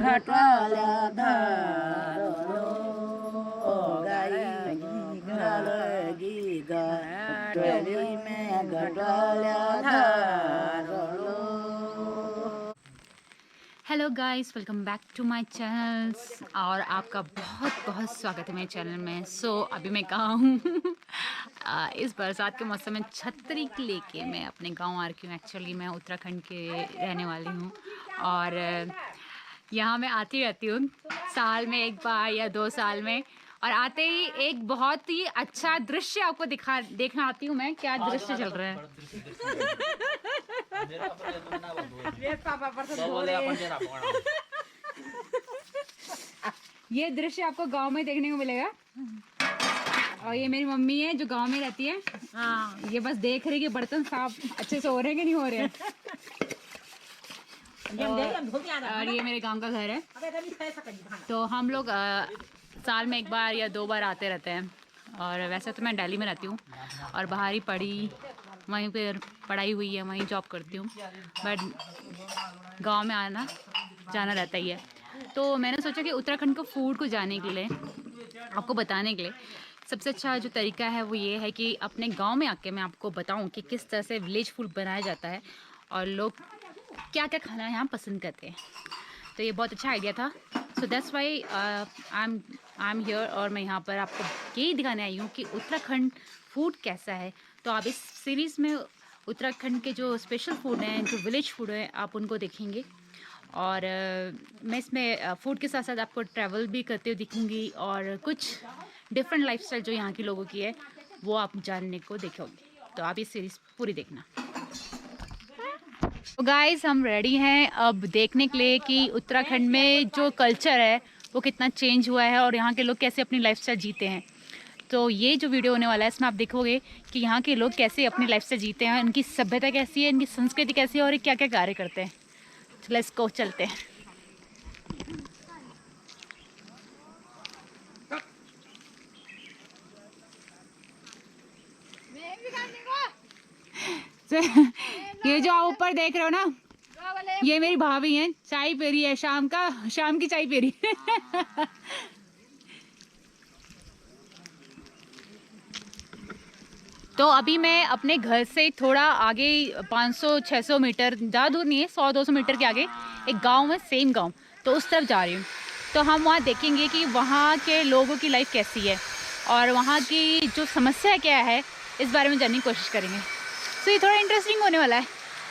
घटवाल्या धारलो गाई घालगी गाठली में घटवाल्या धारलो। Hello guys, welcome back to my channels और आपका बहुत बहुत स्वागत है मेरे चैनल में। अभी मैं कहाँ हूँ इस बरसात के मौसम में छतरी लेके मैं अपने गांव आ रही हूँ। एक्चुअली मैं उत्तराखंड के रहने वाली हूँ और यहाँ मैं आती रहती हूँ साल में एक बार या 2 साल में। और आते ही एक बहुत ही अच्छा दृश्य आपको देखना आती हूँ मैं। क्या दृश्य चल रहा है ये दृश्य आपको गांव में देखने को मिलेगा। और ये मेरी मम्मी है जो गांव में रहती है। हाँ, ये बस देख रही है कि बर्तन साफ अच्छे से हो रहे हैं कि नहीं हो रहे हैं। और ये मेरे गांव का घर है। तो हम लोग साल में एक बार या 2 बार आते रहते हैं। और वैसे तो मैं दिल्ली में रहती हूँ और बाहर ही पढ़ी, वहीं पर पढ़ाई हुई है, वहीं जॉब करती हूँ। बट गांव में आना जाना रहता ही है। तो मैंने सोचा कि उत्तराखंड को फूड को जाने के लिए, आपको बताने के लिए सबसे अच्छा जो तरीका है वो ये है कि अपने गांव में आके मैं आपको बताऊं कि किस तरह से विलेज फूड बनाया जाता है और लोग क्या क्या खाना यहाँ पसंद करते हैं। तो ये बहुत अच्छा आइडिया था। So that's why I am here. और मैं यहाँ पर आपको यही दिखाने आई हूँ कि उत्तराखंड फूड कैसा है। तो आप इस सीरीज़ में उत्तराखंड के जो स्पेशल फूड हैं, जो विलेज फूड हैं, आप उनको देखेंगे। और मैं इसमें फूड के साथ साथ आपको ट्रैवल भी करते हुए दिखूंगी और कुछ डिफरेंट लाइफस्टाइल जो यहाँ के लोगों की है वो आप जानने को देखोगे। तो आप ये सीरीज़ पूरी देखना। तो गाइस, हम रेडी हैं अब देखने के लिए कि उत्तराखंड में जो कल्चर है वो कितना चेंज हुआ है और यहाँ के लोग कैसे अपनी लाइफस्टाइल जीते हैं। तो ये जो वीडियो होने वाला है इसमें आप देखोगे कि यहाँ के लोग कैसे अपनी लाइफस्टाइल जीते हैं, इनकी सभ्यता कैसी है, इनकी संस्कृति कैसी है और ये क्या क्या कार्य करते हैं। लेट्स गो, चलते हैं। ये जो आप ऊपर देख रहे हो ना, ये मेरी भाभी हैं, चाय पी रही है, शाम की चाय पी रही है। तो अभी मैं अपने घर से थोड़ा आगे 500-600 मीटर, ज़्यादा दूर नहीं है, 100-200 मीटर के आगे एक गांव है, सेम गांव, तो उस तरफ जा रही हूँ। तो हम वहाँ देखेंगे कि वहाँ के लोगों की लाइफ कैसी है और वहाँ की जो समस्या क्या है इस बारे में जानने की कोशिश करेंगे। तो ये थोड़ा इंटरेस्टिंग होने वाला है।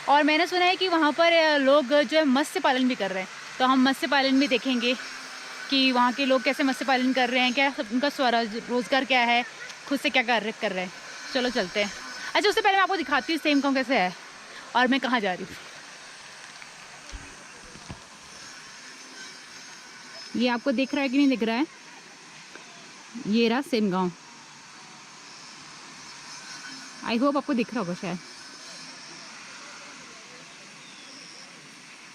और मैंने सुना है कि वहाँ पर लोग जो है मत्स्य पालन भी कर रहे हैं, तो हम मत्स्य पालन भी देखेंगे कि वहाँ के लोग कैसे मत्स्य पालन कर रहे हैं, क्या उनका रोज़गार क्या है, खुद से क्या कार्य कर रहे हैं। चलो चलते हैं। अच्छा, उससे पहले मैं आपको दिखाती हूँ सेम गाँव कैसे है और मैं कहाँ जा रही हूँ। ये आपको दिख रहा है कि नहीं दिख रहा है? ये रहा सेम गाँव। आई होप आपको दिख रहा होगा शायद।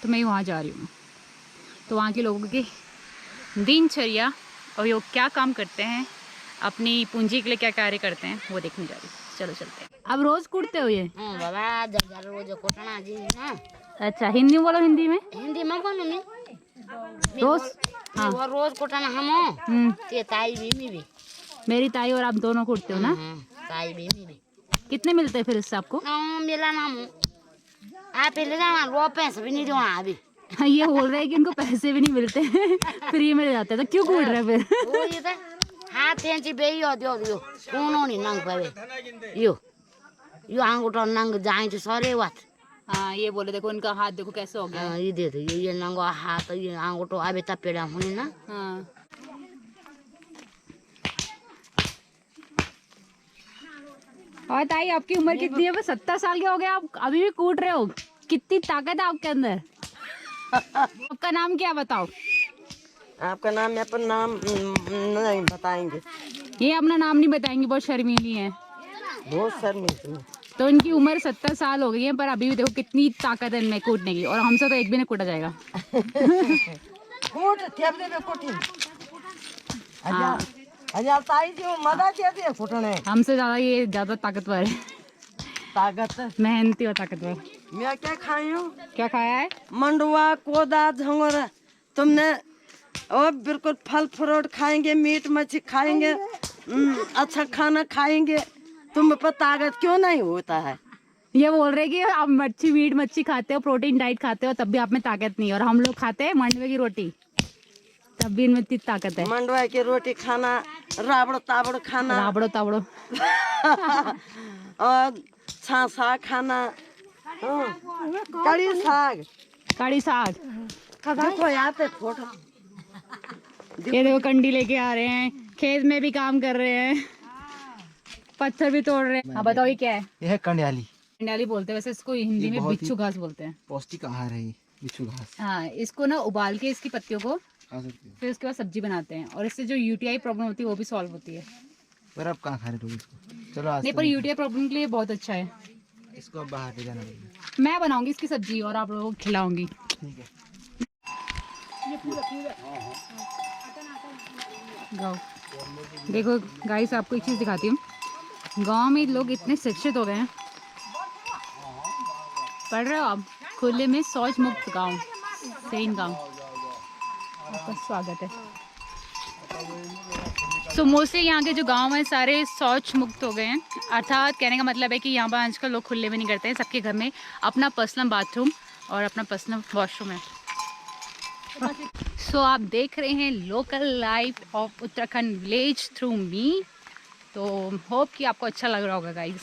तो मैं वहाँ जा रही हूँ। तो वहाँ के लोगों की दिनचर्या और ये क्या काम करते हैं, अपनी पूंजी के लिए क्या कार्य करते हैं, वो देखने जा रही हूँ। चलो चलते हैं। अब रोज कूटते हो ये? बाबा जब रोज कोटना जी ना। अच्छा, हिंदी में बोलो। हिंदी में बोलो नहीं रोज। हाँ, वो रोज कोटना हम ते ताई भी मेरी ताई और आप दोनों कूटते हो ना? ताई भी कितने मिलते हैं फिर इससे आपको? मिला ना आप पहले जाना रो पैसे भी नहीं देना अभी। ये बोल रहे हैं कि इनको पैसे भी नहीं मिलते फ्री में जाते हैं, तो क्यों कूट रहे हैं फिर? वो ये तो हाथ तेंची बेयो दियो कोनो नहीं नंग पावे यो आंगुठो नंग जाए तो सारे बात। हाँ, ये बोले देखो इनका हाथ देखो कैसे हो गया है। ये दे दो ये नंगो हाथ ये आंगुठो अबे तपेड़ा होने ना। हाँ, और ताई आपकी उम्र कितनी है? 70 साल के हो गए, आप अभी भी कूट रहे हो। कितनी ताकत है आपके अंदर। आपका नाम क्या बताओ? आपका नाम मैं अपन नाम नहीं बताएंगे। ये अपना नाम नहीं बताएंगी, बहुत शर्मीली हैं। बहुत शर्मिंदा। तो इनकी उम्र 70 साल हो गई है पर अभी भी देखो कितनी ताकत है इनमें कूटने की। और हमसे तो एक भी नहीं कूटा जाएगा। हमसे ज्यादा ये ज्यादा ताकतवर है। ताकत मेहनती और ताकतवर। मैं क्या खाई हूँ? क्या खाया है? मंडुआ कोदा झंगोरा तुमने और बिल्कुल फल फ्रूट खाएंगे, मीट मछली खाएंगे, अच्छा खाना खाएंगे, तुम पर ताकत क्यों नहीं होता है? ये बोल रहे कि आप मीट मच्छी खाते हो, प्रोटीन डाइट खाते हो, तब भी आप में ताकत नहीं है, और हम लोग खाते हैं मंडवे की रोटी, तब भी इनमें इतनी ताकत है। मंडवा की रोटी खाना, राबड़ो ताबड़ो खाना, राबड़ो ताबड़ो और छाछा खाना, कड़ी साग। कड़ी साग। देखो यहाँ पे फोटो, ये देखो कंडी लेके आ रहे हैं, खेत में भी काम कर रहे हैं, पत्थर भी तोड़ रहे हैं। हाँ बताओ ये क्या है? यह है कंडियाली। कंडियाली बोलते हैं वैसे इसको, हिंदी में बिच्छू घास बोलते हैं। पौष्टिक आहार है ये बिच्छू घास। हाँ, इसको ना उबाल के इसकी पत्तियों को खा सकते हो। फिर उसके बाद सब्जी बनाते हैं, और इससे जो यूटीआई प्रॉब्लम होती है वो भी सॉल्व होती है। पर आप कहाँ खा रहे हो इसको? चलो आज नहीं, पर यूटीआई प्रॉब्लम के लिए बहुत अच्छा है। इसको अब बाहर ले जाना पड़ेगा। मैं बनाऊंगी इसकी सब्जी और आप लोगों को खिलाऊंगी। ठीक है। गाँव देखो गाइस, आपको एक चीज़ दिखाती हूँ। गांव में लोग इतने शिक्षित हो गए हैं। पढ़ रहे हो आप? खुले में शौच मुक्त गांव, सेन गांव। आपका स्वागत है। सो मोस्टली यहाँ के जो गांव हैं सारे शौच मुक्त हो गए हैं, अर्थात कहने का मतलब है कि यहाँ पर आजकल लोग खुले में नहीं करते हैं। सबके घर में अपना पर्सनल बाथरूम और अपना पर्सनल वॉशरूम है। सो आप देख रहे हैं local life of Uttarakhand village through me. तो होप कि आपको अच्छा लग रहा होगा गाइस।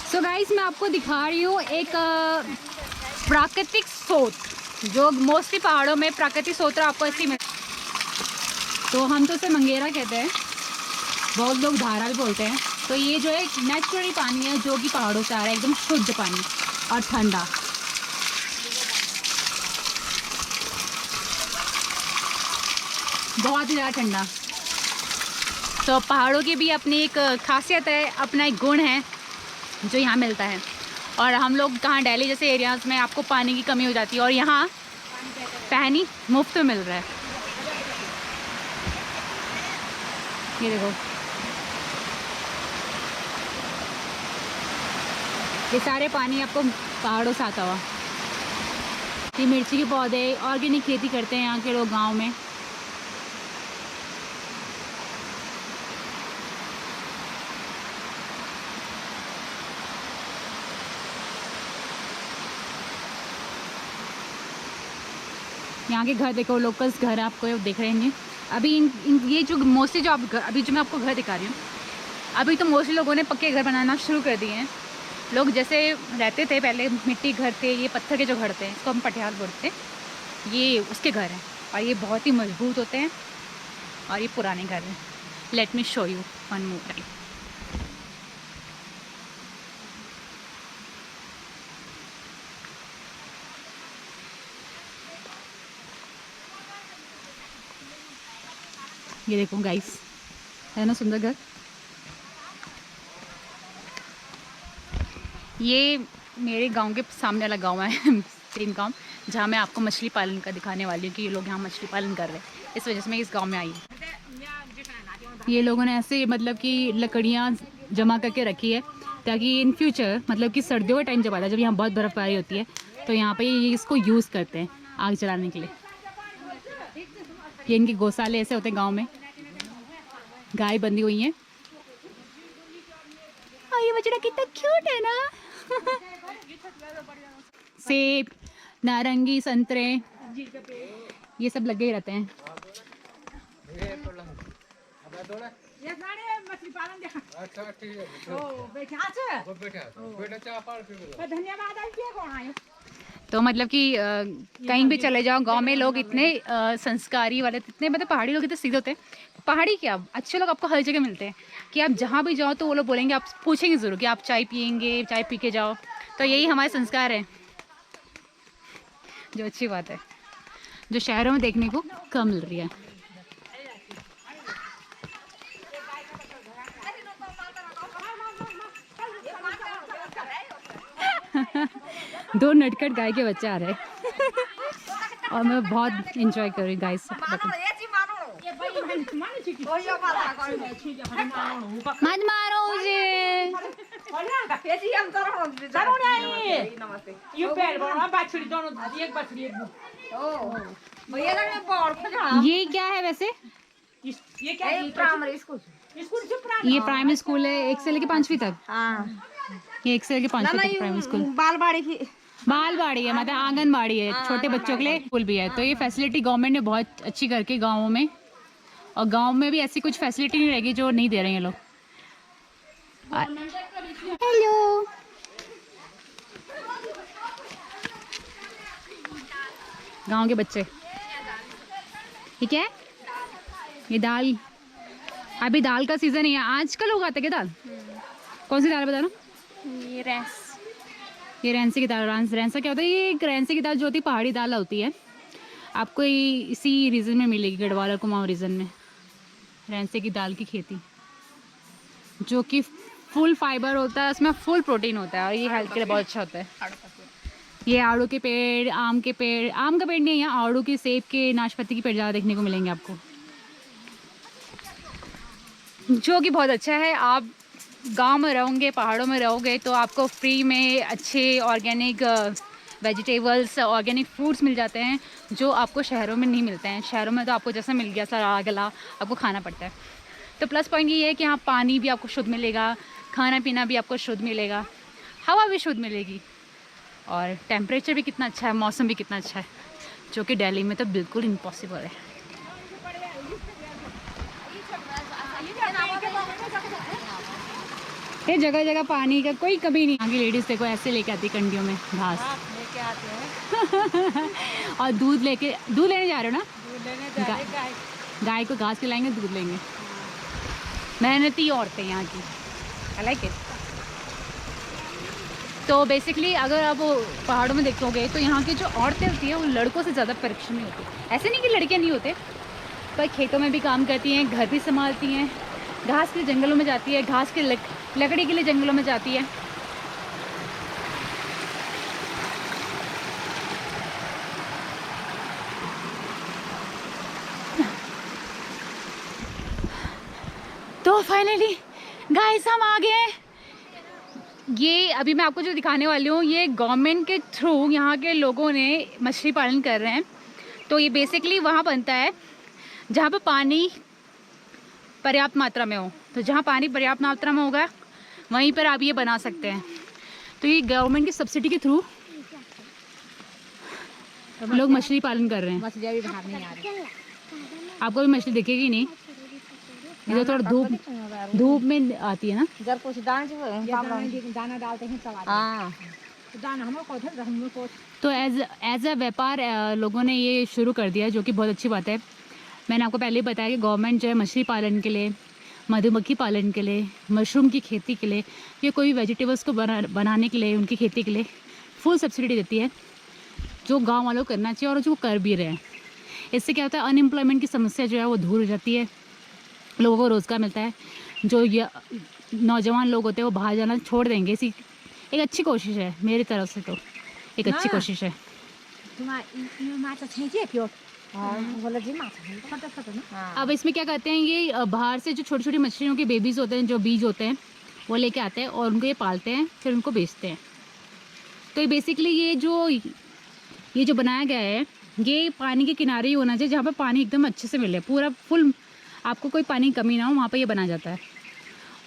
सो गाइस, मैं आपको दिखा रही हूँ एक प्राकृतिक स्रोत, जो मोस्टली पहाड़ों में प्राकृतिक स्रोत आपको ऐसी मिल, तो हम तो उसे मंगेरा कहते हैं, बहुत लोग धारा भी बोलते हैं। तो ये जो है नेचुरली पानी है जो कि पहाड़ों से आ रहा है, एकदम शुद्ध पानी और ठंडा। बहुत ही ज़्यादा ठंडा। तो पहाड़ों की भी अपनी एक खासियत है, अपना एक गुण है जो यहाँ मिलता है। और हम लोग कहाँ दिल्ली जैसे एरियाज़ में आपको पानी की कमी हो जाती है, और यहाँ पानी मुफ्त में मिल रहा है। ये देखो, ये सारे पानी आपको पहाड़ों से आता हुआ। ये मिर्ची के पौधे, ऑर्गेनिक खेती करते हैं यहाँ के लोग गांव में। यहाँ के घर देखो, लोकल्स घर आपको देख रहे हैं। अभी ये जो मोस्टली जो आप अभी जो मैं आपको घर दिखा रही हूँ, अभी तो मोस्टली लोगों ने पक्के घर बनाना शुरू कर दिए हैं। लोग जैसे रहते थे पहले, मिट्टी घर थे, ये पत्थर के जो घर थे, इसको हम पटियाल बोलते हैं, ये उसके घर हैं, और ये बहुत ही मजबूत होते हैं, और ये पुराने घर हैं। Let me show you one more time. ये देखो गाइस, है ना सुंदर घर। ये मेरे गांव के सामने वाला गांव है सेम गांव, जहाँ मैं आपको मछली पालन का दिखाने वाली हूँ कि ये लोग यहाँ मछली पालन कर रहे हैं। इस वजह से मैं इस गांव में आई हूँ। ये लोगों ने ऐसे मतलब कि लकड़ियाँ जमा करके रखी है, ताकि इन फ्यूचर मतलब कि सर्दियों का टाइम जब आता है, जब यहाँ बहुत बर्फ़बारी होती है, तो यहाँ पे ये इसको यूज़ करते हैं आग जलाने के लिए। ये इनके गौशाले ऐसे होते हैं गाँव में, गाय बंधी हुई हैं। और ये बछड़ा कितना क्यूट है ना। सेब, नारंगी, संतरे, ये सब लगे ही रहते हैं। तो मतलब कि कहीं भी चले जाओ गांव में, लोग इतने संस्कारी वाले, इतने मतलब पहाड़ी लोग इतने सीधे होते हैं। पहाड़ी क्या, अच्छे लोग आपको हर जगह मिलते हैं, कि आप जहाँ भी जाओ तो वो लोग बोलेंगे, आप पूछेंगे ज़रूर कि आप चाय पियेंगे, चाय पी के जाओ। तो यही हमारे संस्कार है, जो अच्छी बात है, जो शहरों में देखने को कम मिल रही है। 2 नटखट गाय के बच्चे आ रहे हैं और मैं बहुत इंजॉय कर रही हूँ गाइस। मत मारो मुझे। ये क्या है वैसे? ये क्या प्राइमरी स्कूल? ये प्राइमरी स्कूल है 1 से लेके 5वीं तक। हाँ, ये 1 से लेके 5वीं तक प्राइमरी स्कूल। बालवाड़ी है, मतलब आंगनबाड़ी है, छोटे बच्चों के लिए स्कूल भी है। तो ये फैसिलिटी गवर्नमेंट ने बहुत अच्छी करके गाँवों में, और गांव में भी ऐसी कुछ फैसिलिटी नहीं रहेगी जो नहीं दे रहे हैं लोग। हेलो, गांव के बच्चे। ठीक है, ये दाल, अभी दाल का सीजन है। आजकल होगा क्या दाल? कौन सी दाल बता रहा? ये रैंसे की दाल। रैंसा क्या होता है? ये रैंसे की दाल जो होती है पहाड़ी दाल होती है। आपको इसी रीजन में मिलेगी, गढ़वाल और कुमाऊं रीजन में। रैंसे की दाल की खेती जो कि फुल फाइबर होता है, उसमें फुल प्रोटीन होता है और ये हेल्थ के लिए बहुत अच्छा होता है। ये आड़ू के पेड़, आम के पेड़, आम का पेड़ नहीं है यहाँ, आड़ू के, सेब के, नाशपाती के पेड़ ज़्यादा देखने को मिलेंगे आपको, जो कि बहुत अच्छा है। आप गांव में रहोगे, पहाड़ों में रहोगे तो आपको फ्री में अच्छे ऑर्गेनिक वेजिटेबल्स, ऑर्गेनिक फ्रूट्स मिल जाते हैं जो आपको शहरों में नहीं मिलते हैं। शहरों में तो आपको जैसा मिल गया सारा गला आपको खाना पड़ता है। तो प्लस पॉइंट ये है कि यहाँ पानी भी आपको शुद्ध मिलेगा, खाना पीना भी आपको शुद्ध मिलेगा, हवा भी शुद्ध मिलेगी, और टेम्परेचर भी कितना अच्छा है, मौसम भी कितना अच्छा है, जो कि दिल्ली में तो बिल्कुल इम्पॉसिबल है। ये जगह जगह पानी का कोई कमी नहीं। यहाँ की लेडीज़ देखो ऐसे लेके आती कंडियों में घास लेके आते हैं। और दूध लेने जा रहे हो ना? दूध लेने जा रहे हैं। गाय को घास खिलाएंगे, दूध लेंगे। मेहनती औरतें यहाँ की, आई लाइक इट। तो बेसिकली अगर आप पहाड़ों में देखोगे तो यहाँ की जो औरतें होती हैं वो लड़कों से ज़्यादा परीक्षण नहीं होती। ऐसे नहीं कि लड़कियाँ नहीं होते, पर खेतों में भी काम करती हैं, घर भी संभालती हैं, घास के जंगलों में जाती है, घास के लकड़ी के लिए जंगलों में जाती है। तो फाइनली गाइस हम आ गए हैं। ये अभी मैं आपको जो दिखाने वाली हूँ ये गवर्नमेंट के थ्रू यहाँ के लोगों ने मछली पालन कर रहे हैं। तो ये बेसिकली वहाँ बनता है जहाँ पर पानी पर्याप्त मात्रा में हो। तो जहाँ पानी पर्याप्त मात्रा में होगा वहीं पर आप ये बना सकते हैं। तो ये गवर्नमेंट की सब्सिडी के थ्रू लोग मछली पालन कर रहे हैं। मछलियाँ भी बाहर नहीं आ रही। आपको भी मछली दिखेगी नहीं, ये तो थोड़ा धूप में आती है ना। जब कुछ दाना डालते हैं तब हाँ दाना हमको। तो एज अ व्यापार लोगों ने ये शुरू कर दिया, जो कि बहुत अच्छी बात है। मैंने आपको पहले ही बताया कि गवर्नमेंट जो है मछली पालन के लिए, मधुमक्खी पालन के लिए, मशरूम की खेती के लिए, या कोई भी वेजिटेबल्स को बनाने के लिए, उनकी खेती के लिए फुल सब्सिडी देती है, जो गांव वालों को करना चाहिए और जो कर भी रहे हैं। इससे क्या होता है, अनएम्प्लॉयमेंट की समस्या जो है वो दूर हो जाती है, लोगों को रोज़गार मिलता है। जो नौजवान लोग होते हैं वो बाहर जाना छोड़ देंगे। इसी एक अच्छी कोशिश है मेरी तरफ से, तो एक अच्छी कोशिश है। अब इसमें क्या करते हैं, ये बाहर से जो छोटी छोटी मछलियों के बेबीज़ होते हैं, जो बीज होते हैं, वो लेके आते हैं और उनको ये पालते हैं, फिर उनको बेचते हैं। तो ये बेसिकली ये जो बनाया गया है ये पानी के किनारे ही होना चाहिए, जहाँ पर पानी एकदम अच्छे से मिले, पूरा फुल, आपको कोई पानी की कमी ना हो, वहाँ पर ये बना जाता है।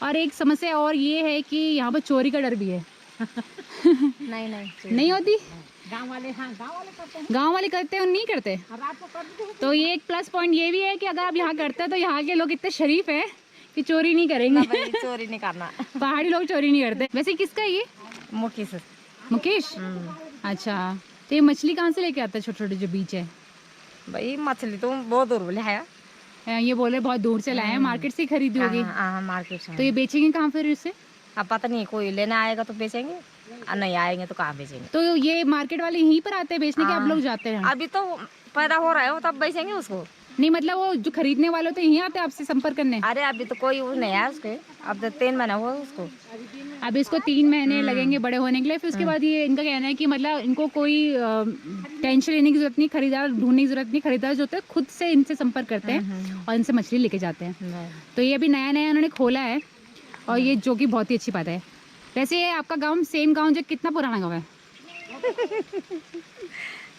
और एक समस्या और ये है कि यहाँ पर चोरी का डर भी है। नहीं होती। गांव वाले करते हैं। गांव वाले करते हैं और नहीं करते। रात को करते हैं। तो ये एक प्लस पॉइंट ये भी है कि अगर आप यहाँ करते हैं तो यहाँ के लोग इतने शरीफ हैं कि चोरी नहीं करेंगे। चोरी नहीं करना। पहाड़ी लोग चोरी नहीं करते। वैसे किसका ये? मुकेश। अच्छा, तो ये मछली कहाँ से लेके आता है? छोटे छोटे जो बीच है भाई मछली तो बहुत दूर ले आया। ये बोले बहुत दूर से लाए हैं, मार्केट से खरीदी होगी। मार्केट से। तो ये बेचेंगे कहाँ फिर इससे? अब पता नहीं, कोई लेने आएगा तो बेचेंगे और नहीं आएंगे तो कहाँ बेचेंगे। तो ये मार्केट वाले यहीं पर आते हैं बेचने के, आप लोग जाते हैं? अभी तो पैदा हो रहा है तब बेचेंगे उसको। नहीं मतलब वो जो खरीदने वाले तो यहीं आते हैं आपसे संपर्क करने? अरे अभी तो कोई वो नहीं है उसके, अब तो 3 महीना हुआ उसको। अब इसको 3 महीने लगेंगे बड़े होने के लिए। फिर उसके बाद ये इनका कहना है कि मतलब इनको कोई टेंशन लेने की जरूरत नहीं, खरीदार ढूंढने की जरूरत नहीं। खरीदार जो होते हैं खुद से इनसे संपर्क करते हैं और इनसे मछली लेके जाते हैं। तो ये अभी नया नया उन्होंने खोला है और ये जो कि बहुत ही अच्छी बात है। वैसे ये आपका गाँव सेम गाँव जो कितना पुराना गाँव है?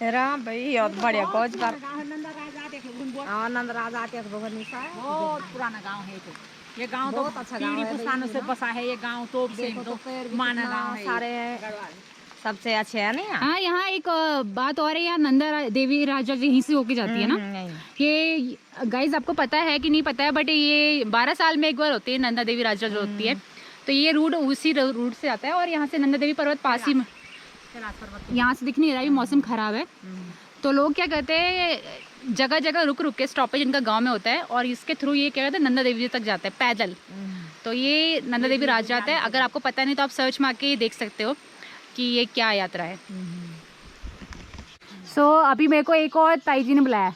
राम भाई और बढ़िया गौज कर आनंद राजा के भवन सा बहुत पुराना गांव है ये गांव तो बहुत अच्छा पीढ़ी पुरानों से बसा है ये गांव। तो माना गांव है सारे सबसे अच्छे है नहीं। हाँ, यहाँ एक बात और है, यहाँ नंदा देवी राजा यहीं से होके जाती है ना। ये गाइज आपको पता है कि नहीं पता है, बट ये 12 साल में एक बार होती है नंदा देवी राजा जो होती है। तो ये रूट उसी रूट से आता है और यहाँ से नंदा देवी पर्वत पास ही में, यहाँ से दिख नहीं रहा, अभी मौसम खराब है। तो लोग क्या कहते हैं, जगह जगह रुक रुक के स्टॉपेज इनका गांव में होता है और इसके थ्रू ये क्या कहते हैं नंदा देवी जी तक जाता है पैदल। तो ये नंदा देवी राज जाता है। अगर आपको पता नहीं तो आप सर्च मार के देख सकते हो कि ये क्या यात्रा है। सो अभी मेरे को एक और ताई जी ने बुलाया।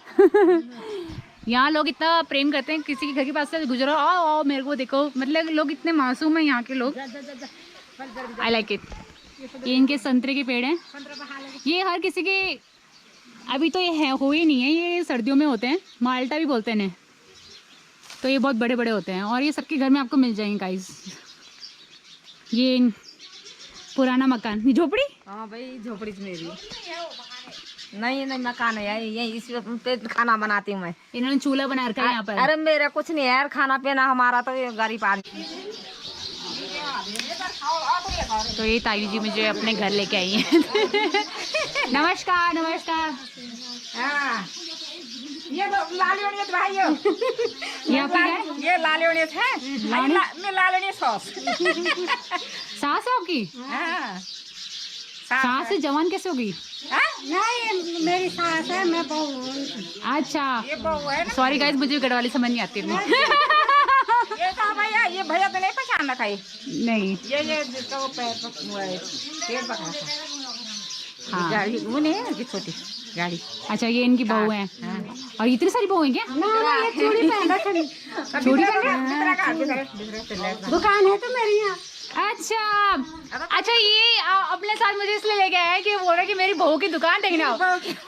यहाँ लोग इतना प्रेम करते हैं, किसी के घर के पास से गुजरो आओ आओ मेरे को देखो, मतलब लोग इतने मासूम हैं यहाँ के लोग। I like it. ये इनके संतरे के पेड़ हैं। ये हर किसी के, अभी तो ये है हो ही नहीं है, ये सर्दियों में होते हैं, माल्टा भी बोलते हैं इन्हें। तो ये बहुत बड़े बड़े होते हैं और ये सबके घर में आपको मिल जाएंगे गाइस। ये पुराना मकान, ये झोपड़ी। हाँ भाई झोपड़ी मेरी नहीं मकान है यही, इस पे खाना बनाती हूँ मैं। इन्होंने चूल्हा बना रखा है यहाँ पर। अरे मेरा कुछ नहीं है यार, खाना पीना हमारा तो ये गरीब आदमी। तो ये ताई जी मुझे अपने घर लेके आई हैं। नमस्कार नमस्कार। ये लालियोनियत भाइयों ये आपकी है? ये लालियोनियत है। मैं लालियोनियत सॉस सास है आपकी? हाँ सास से जवान कैसे होगी? नहीं मेरी सास है, मैं बहू हूँ। अच्छा ये बहू है ना। सॉरी गाइस, मुझे गढ़वाली समझ नहीं आती है। ये कहा भैया, ये भैया तो नहीं पहचान रखा है। नहीं ये जिसका वो पैर हुआ है, पेड़ पकड़ा था। हाँ। गाड़ी वो नहीं है, छोटी गाड़ी। अच्छा ये इनकी बहू है। और इतनी सारी बहू है क्या? ये चूड़ी पहन रखी। चूड़ी दुकान है तो मेरी यहाँ। अच्छा ये अपने साथ मुझे इसलिए लेके आया है कि बोल रहे हैं कि मेरी बहू की दुकान देखने आओ।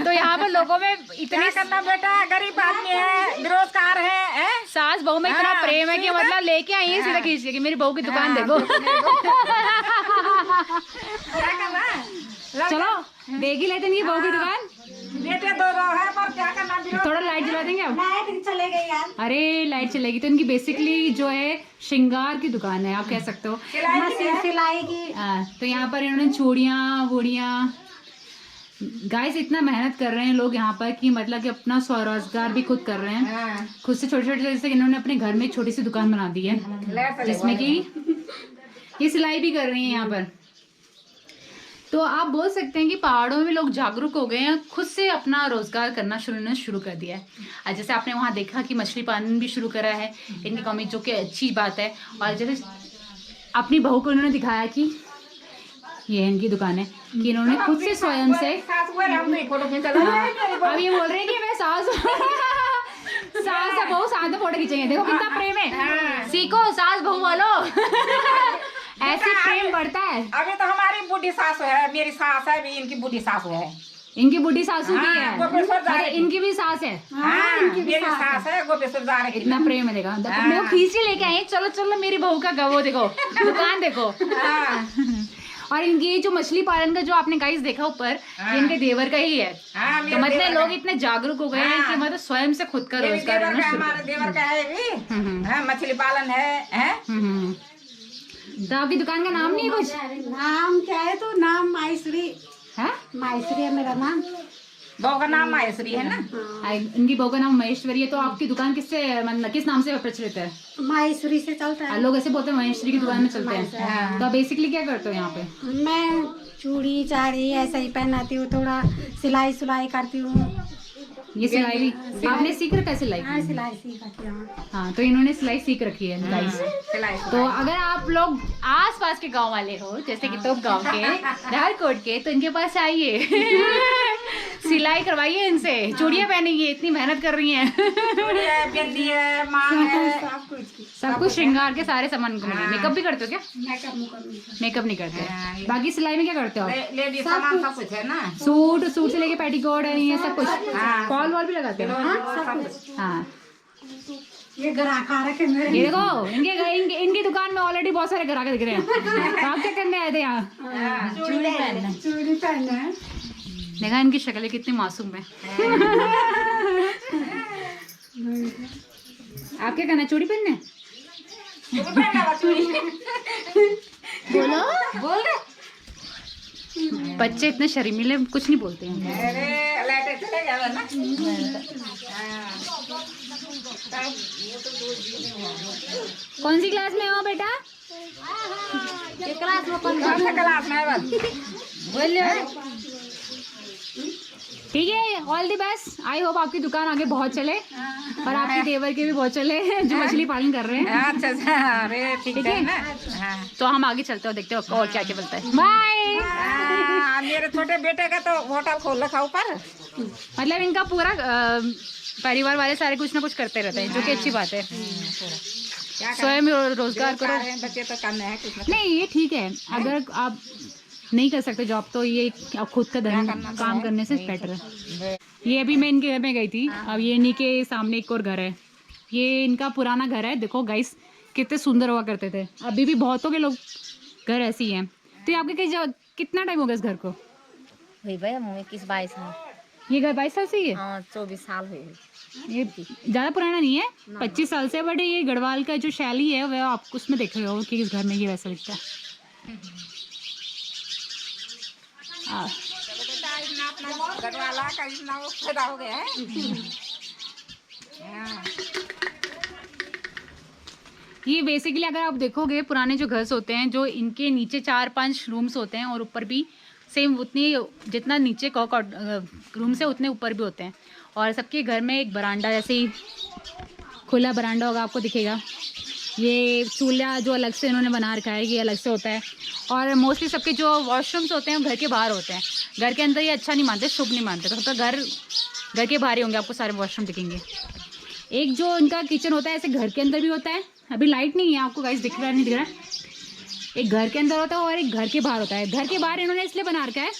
तो यहाँ पर लोगों में इतनी करना बेटा, गरीब आदमी है, बेरोजगार है। सास बहू में इतना प्रेम है कि मतलब लेके आई है सीधा खींच के कि मेरी बहू की दुकान देखो। क्या करना, चलो देख ही लेते हैं बहू की दुकान। बेटे दो है पर क्या करना। थोड़ा लाइट जला देंगे आप? लाइट चले गई यार। अरे लाइट चलेगी तो इनकी बेसिकली जो है श्रृंगार की दुकान है, आप कह सकते हो। सिलाई की। तो यहाँ पर इन्होंने चूड़ियाँ वूड़ियाँ, गाइस इतना मेहनत कर रहे हैं लोग यहाँ पर कि मतलब कि अपना स्वरोजगार भी खुद कर रहे हैं। खुद से छोटे छोटे, जैसे इन्होंने अपने घर में एक छोटी सी दुकान बना दी है जिसमें कि ये सिलाई भी कर रही है यहाँ पर। तो आप बोल सकते हैं कि पहाड़ों में लोग जागरूक हो गए हैं, खुद से अपना रोजगार करना शुरू कर दिया है। जैसे आपने वहाँ देखा कि मछली पालन भी शुरू करा है इनकी कौमी, जो कि अच्छी बात है। और जैसे अपनी बहू को इन्होंने दिखाया कि ये इनकी दुकान है, कि इन्होंने खुद से स्वयं से। अब ये बोल रहे हैं कि मैं सास है बहू, साथ में फोटो खींचेंगे। देखो कितना प्रेम है, सीखो सास बहू बोलो। ऐसे प्रेम बढ़ता है। अभी तो हमारी बूढ़ी सासू है, मेरी सास है भी, इनकी बूढ़ी सासू है। इनकी बूढ़ी सासू भी हाँ, गोपेश्वर जा है, रही। इनकी भी सास है। हाँ, मेरी सास है गोपेश्वर जा रही। इतना प्रेम है, देखा मैं खींच के लेके आई। चलो चलो मेरी बहू का गवो देखो, दुकान देखो। और इनकी जो मछली पालन का जो आपने गाइस देखा ऊपर, ये इनके देवर का ही है। तो मतलब लोग इतने जागरूक हो गए हैं कि मतलब स्वयं से खुद का रोजगार करना शुरू। हमारे देवर का है भी, मछली पालन है। तो आपकी दुकान का नाम नहीं है कुछ? नाम क्या है? तो नाम माहेश्वरी है। माहेश्वरी है मेरा नाम। बहू का नाम माहेश्वरी है ना। इनकी बहू का नाम महेश्वरी है। तो आपकी दुकान किससे, मतलब किस नाम से प्रचलित है? माहेश्वरी से चलता है। लोग ऐसे बोलते हैं महेश्वरी की दुकान में चलते हैं। तो आप बेसिकली क्या करते हो यहाँ पे? मैं चूड़ी चाड़ी ऐसा ही पहनाती हूँ, थोड़ा सिलाई सुलाई करती हूँ। ये सिलाई भी आपने सीख रखा है? सिलाई? हाँ सिलाई सीख रखी है। हाँ, तो इन्होंने सिलाई सीख रखी है गाइस। तो अगर आप लोग आसपास के गांव वाले हो, जैसे कि तोप गांव के, धारकोट के, तो इनके पास आइए। सिलाई करवाइए इनसे, चूड़ियाँ पहनेंगी, इतनी मेहनत कर रही हैं। सब कुछ श्रृंगार के सारे सामान को मिले। मेकअप भी करते हो क्या? मेकअप नहीं करते। बाकी सिलाई में क्या करते हो? सब कुछ है ना। सूट से लेके पेटीकोट है, ये सब कुछ। फॉल वॉल भी लगाते हो? हाँ। ये ग्राहक आ रखे मेरे। ये देखो इनकी दुकान में ऑलरेडी बहुत सारे ग्राहक दिख रहे हैं। आप क्या करने आए थे यहाँ? चूड़ी पहनना है। देखा इनकी शक्ल कितनी मासूम है। आप क्या करना है? चूड़ी पहनने? बोलो बोल रहे बच्चे इतने शर्मीले कुछ नहीं बोलते हैं। अरे लाइट चले जावे ना। कौन सी क्लास में हो बेटा? क्लास में कौन सा क्लास में है? बोलिए। ठीक है, all the best. I hope आपकी दुकान आगे बहुत चले और आपके देवर के भी बहुत चले जो मछली पालन कर रहे हैं। अच्छा, अरे ठीक है ना। तो हम आगे चलते हैं, देखते हैं और क्या क्या मिलता है। बाय। मेरे छोटे बेटे का तो होटल खोल रखा ऊपर। मतलब इनका पूरा परिवार वाले सारे कुछ ना कुछ करते रहते हैं, जो कि अच्छी बात है। स्वयं रोजगार करो। बच्चे तो करने हैं कुछ नहीं, ये ठीक है। अगर आप नहीं कर सकते जॉब तो ये आप खुद का काम करने से बेटर है। ये अभी मैं इनके घर में गई थी। अब ये इन्हीं के सामने एक और घर है। ये इनका पुराना घर है। देखो गाइस कितने सुंदर हुआ करते थे। अभी भी बहुतों के लोग घर ऐसे ही हैं। तो ये आपके कितना टाइम हो गया इस घर को? हुई भैया 21-22 साल। ये घर 22 साल से ही है? हाँ 24 साल हुई। ये ज़्यादा पुराना नहीं है, 25 साल से। बट ये गढ़वाल का जो शैली है वह आप उसमें देख रहे हो कि इस घर में ये वैसा दिखता है। गढ़वाला का इतना वो फायदा हो गया है। ये बेसिकली अगर आप देखोगे पुराने जो घर होते हैं, जो इनके नीचे 4-5 रूम्स होते हैं और ऊपर भी सेम उतनी, जितना नीचे रूम से उतने ऊपर भी होते हैं। और सबके घर में एक बरांडा, जैसे ही खुला बरांडा होगा आपको दिखेगा। ये चूल्हा जो अलग से इन्होंने बना रखा है, ये अलग से होता है। और मोस्टली सबके जो वॉशरूम्स होते हैं वो घर के बाहर होते हैं। घर के अंदर ये अच्छा नहीं मानते, शुभ नहीं मानते। तो सबका घर के बाहर ही होंगे, आपको सारे वॉशरूम दिखेंगे। एक जो इनका किचन होता है ऐसे घर के अंदर भी होता है। अभी लाइट नहीं है, आपको गाइस दिख रहा है नहीं दिख रहा है। एक घर के अंदर होता है और एक घर के बाहर होता है। घर के बाहर इन्होंने इसलिए बना रखा है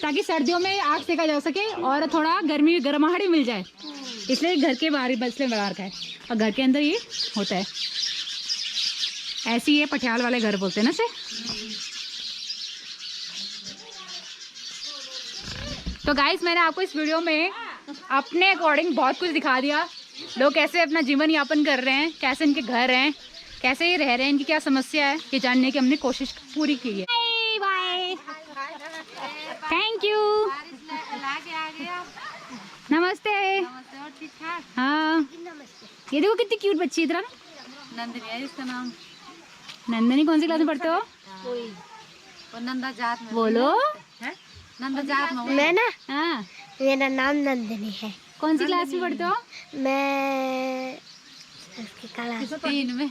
ताकि सर्दियों में आग सेका जा सके और थोड़ा गर्माहट मिल जाए, इसलिए घर के बाहर इसलिए बना रखा है। और घर के अंदर ये होता है। ऐसी है पटियाल वाले घर बोलते हैं ना से। तो गाइस मैंने आपको इस वीडियो में अपने अकॉर्डिंग बहुत कुछ दिखा दिया। लोग कैसे अपना जीवन यापन कर रहे हैं, कैसे इनके घर हैं, कैसे ये रह रहे हैं, इनकी क्या समस्या है, ये जानने की हमने कोशिश पूरी की है। बाय, थैंक यू, नमस्ते। हाँ, ये देखो कितनी क्यूट बच्ची इधर। नंदनी है इसका नाम। नंदनी कौन सी क्लास में पढ़ते हो? नंदा जात में। बोलो। नंदा जात में। मैं ना, हाँ, मेरा नाम नंदिनी है। कौन सी क्लास में पढ़ते हो? मैं क्लास 3 में।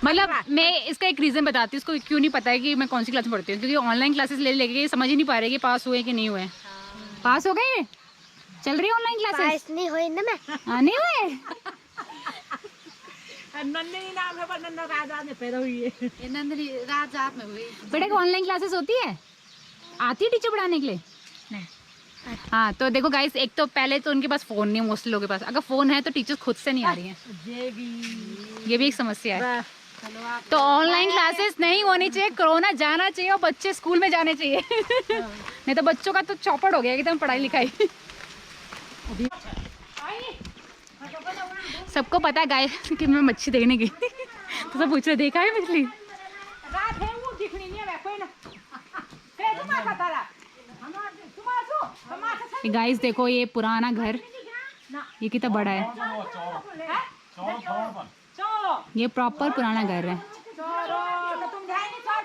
मतलब मैं इसका एक रीज़न बताती हूँ। उसको क्यों नहीं पता है कि मैं कौन सी क्लास में पढ़ती हूँ, क्योंकि ऑनलाइन क्लासेस ले लेके समझ ही नहीं पा रहे कि पास हुए कि नहीं हुए। पास हो गए? चल रही है ऑनलाइन क्लासेस? पास नहीं हुई ना मैं। हाँ, नहीं हुए। नंदनी नाम है पर नंदा राजा में पैदा हुई है। ये नंदनी राजा में हुई। बेटा को ऑनलाइन क्लासेस होती है? आती है टीचर पढ़ाने के लिए? नहीं। हाँ, तो देखो गाइस, एक तो पहले तो उनके पास फ़ोन नहीं है मोस्टली लोगों के पास। अगर फ़ोन है तो टीचर्स खुद से नहीं आ रही हैं, ये भी एक समस्या है। तो ऑनलाइन क्लासेस नहीं होनी चाहिए, कोरोना जाना चाहिए और बच्चे स्कूल में जाने चाहिए। नहीं तो बच्चों का तो चौपट हो गया एकदम पढ़ाई लिखाई। सबको पता है गाइस कि मैं मच्छी देखने गई तो सब पूछ रहे देखा है मछली। गाइस देखो ये पुराना घर, ये कितना बड़ा है। ये प्रॉपर पुराना घर है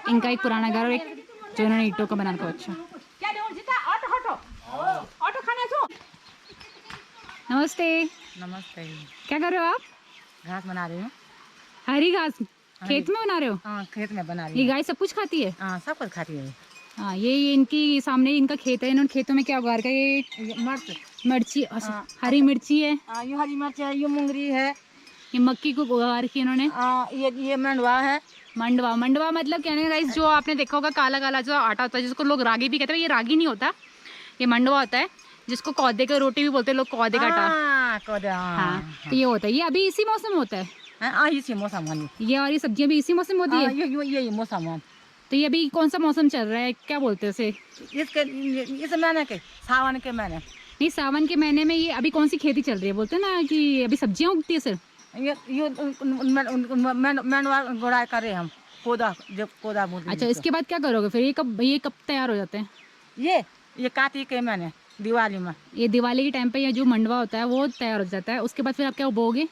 इनका, एक पुराना घर और एक जो इन्होंने ईंटों का बना रखा। अच्छा, नमस्ते। नमस्ते। क्या कर रहे हो आप? घास बना रही हूँ। हरी घास खेत में बना रहे हो? हाँ, खेत में बना रही ये हूँ। गाय सब कुछ खाती है? हाँ, सब कुछ खाती है। हाँ ये इनकी सामने इनका खेत है, इन्होंने खेतों में क्या उगा रखा है? ये मिर्ची, हरी मिर्ची है, ये हरी मिर्च है, ये मुंगरी है, ये मक्की को उगा रखी है इन्होंने। ये मंडवा है। मंडवा, मंडवा मतलब क्या है गाइस, जो आपने देखा होगा काला काला जो आटा होता है जिसको लोग रागी भी कहते हैं, ये रागी नहीं होता, ये मंडवा होता है जिसको कौदे का रोटी भी बोलते हैं लोग, कौदे का आटा। हाँ तो ये होता है, ये अभी इसी मौसम में होता है। इसी मौसम, ये और ये सब्जियां भी इसी मौसम में होती है। ये मौसम। तो ये अभी कौन सा मौसम चल रहा है, क्या बोलते हैं उसे? इस महीने के, सावन के महीने। नहीं, सावन के महीने में ये अभी कौन सी खेती चल रही है? बोलते हैं ना कि अभी सब्जियां उगती है सर। ये मंडवा गोड़ाई कर रहे हम, कोदा, जब कोदा बोलते। अच्छा, इसके बाद क्या करोगे फिर? ये कब तैयार हो जाते हैं? ये कार्तिक के महीने, दिवाली में। ये दिवाली के टाइम पे ये जो मंडवा होता है वो तैयार हो जाता है। उसके बाद फिर आप क्या बोओगे?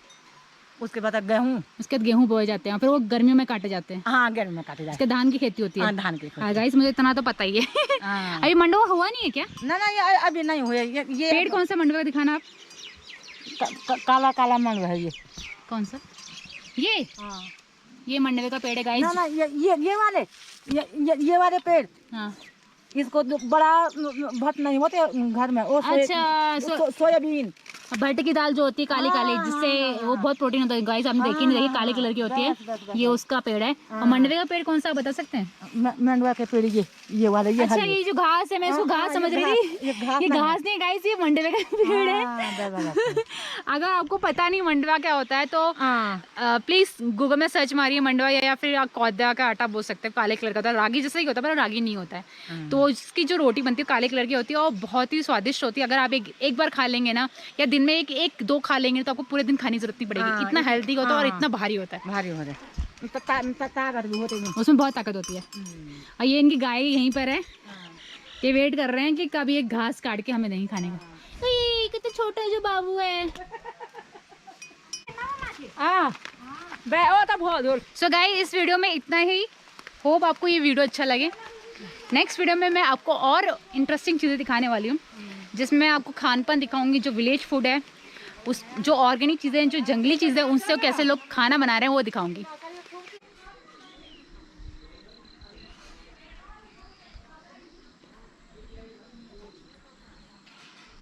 उसके बाद गेहूँ, उसके बाद गेहूँ बोए जाते हैं, फिर वो गर्मियों में काटे जाते हैं। हाँ गर्मी में काटे जाते उसके धान की खेती होती है। हैं। धान के। हाँ गाइस, मुझे इतना तो पता ही है। हाँ। अभी मंडवा हुआ नहीं है क्या? ना ये अभी नहीं हुआ। ये पेड़ कौन सा मंडवा का दिखाना आप? काला काला मंडवा है ये। कौन सा? ये मंडवे का पेड़ है गाइस। ना ये वाले पेड़। हाँ इसको बड़ा भट नहीं होते घर में। अच्छा, सोयाबीन, भट्ट की दाल जो होती है काली काली, जिससे वो बहुत प्रोटीन होता है गाइस, आपने देखी नहीं देखी, काले कलर की होती है, ये उसका पेड़ है। और मंडवे का पेड़ कौन सा बता सकते हैं? मंडवा के पेड़ ये वाले। ये अच्छा, ये जो घास है, मैं इसको घास समझ रही थी। ये घास नहीं गाइस, ये मंडवे का पेड़ है। अगर आपको पता नहीं मंडवा क्या होता है तो प्लीज गूगल में सर्च मारिए मंडवा, या फिर कौदा का आटा बोल सकते हैं, काले कलर का होता है, रागी जैसा ही होता है पर रागी नहीं होता है। तो इसकी जो रोटी बनती है काले कलर की होती है और बहुत ही स्वादिष्ट होती है। अगर आप एक बार खा लेंगे ना, या दिन में एक दो खा लेंगे तो आपको पूरे दिन खाने की जरूरत नहीं पड़ेगी। इतना हेल्दी होता है और इतना भारी होता है। भारी होते हैं, उसमें बहुत ताकत होती है। और ये इनकी गाय यहीं पर है, ये वेट कर रहे हैं कि कभी एक घास काट के हमें नहीं खाने का। तो ये कितना छोटा जो बाबू है। सो गाइस, इस वीडियो में इतना ही। होप आपको ये वीडियो अच्छा लगे। नेक्स्ट वीडियो में मैं आपको और इंटरेस्टिंग चीज़ें दिखाने वाली हूँ, जिसमें मैं आपको खान पान दिखाऊंगी, जो विलेज फूड है, उस जो ऑर्गेनिक चीज़ें हैं, जो जंगली चीज़ें हैं, उनसे कैसे लोग खाना बना रहे हैं वो दिखाऊंगी।